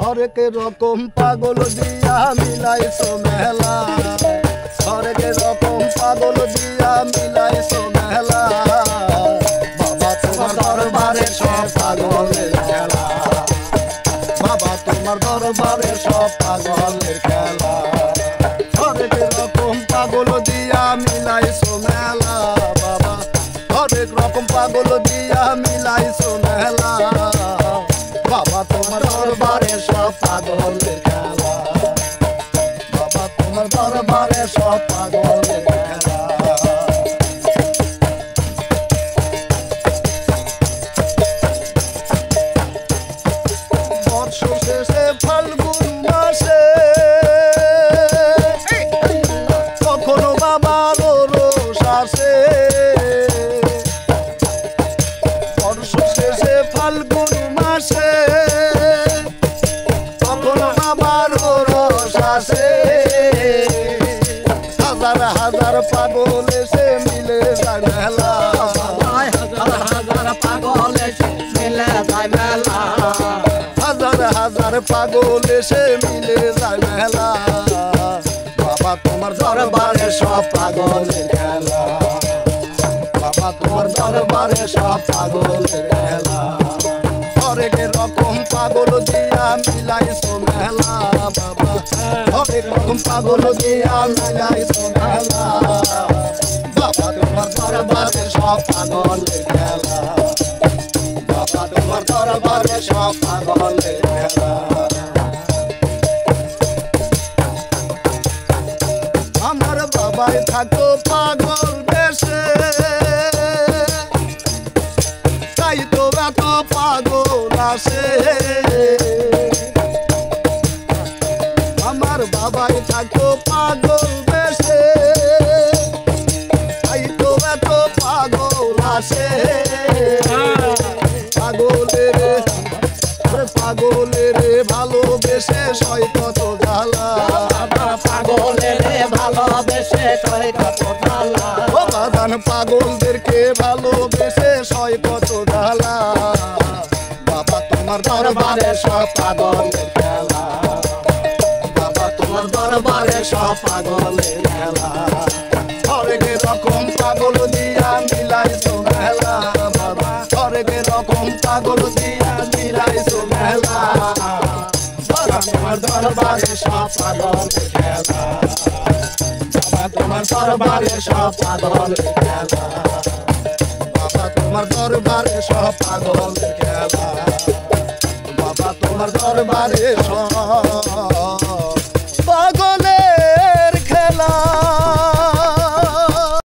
হরেক রকম পাগল দিয়া মিলাইছো মেলা, হরেক রকম পাগল দিয়া মিলাইছো মেলা। বাবা তোমার দরবারে সব পাগলের খেলা, বাবা তোমার দরবারে সব পাগলের খেলা। হরেক রকম পাগল দিয়া মিলাইছো মেলা, বাবা হরেক রকম পাগল দিয়া মিলাইছো মেলা। বাবা তোমার দরবারে সব পাগলের খেলা, বাবা তোমার দরবারে সব পাগলের খেলা। বর্ষ শেষে ফাল্গুন মাসে কখনো বাবার রোষ আসে, বর্ষ শেষে ফাল্গুন মাসে কখনো বাবার রোষ আসে। হাজার হাজার পাগল এসে মিলে যায় মেলা, হাজার হাজার পাগল এসে মিলে যায় মেলা, হাজার হাজার পাগল এসে মিলে যায় মেলা। বাবা তোমার দরবারে সব পাগলের খেলা, বাবা তোমার দরবারে সব পাগলের খেলা। হরেক রকম পাগল দিয়া মিলাইছো মেলা, বাবা হরেক রকম পাগল দিয়া মিলাইছো মেলা। বাবা তোমার দরবারে সব পাগলের খেলা, বাবা তোমার দরবারে সব পাগলের খেলা। আমার বাবাই থাকতো পাগল বেশে, তাই তো এত পাগল আসে। আমার বাবাই থাকতো পাগল বেশে, তাই তো এত পাগল আসে। পাগলের পাগলের ভালোবেসে সয় কত জ্বালা, পাগলের ভালোবেসে সয় কত জ্বালা। ও বাদান পাগলদেরকে ভালোবেসে সয় কত জ্বালা। বাবা তোমার দরবারে সব পাগলের খেলা, বাবা তোমার দরবারে সব পাগলের খেলা। হরেক রকম পাগল দিয়া মিলাইছো মেলা, বাবা হরেক রকম পাগল দিয়া মিলাইছো মেলা। বাবা তোমার দরবারে সব পাগলের খেলা, বাবা তোমার দরবারে সব পাগলের খেলা, বাবা তোমার দরবারে সব পাগলের খেলা, বাবা তোমার দরবারে সব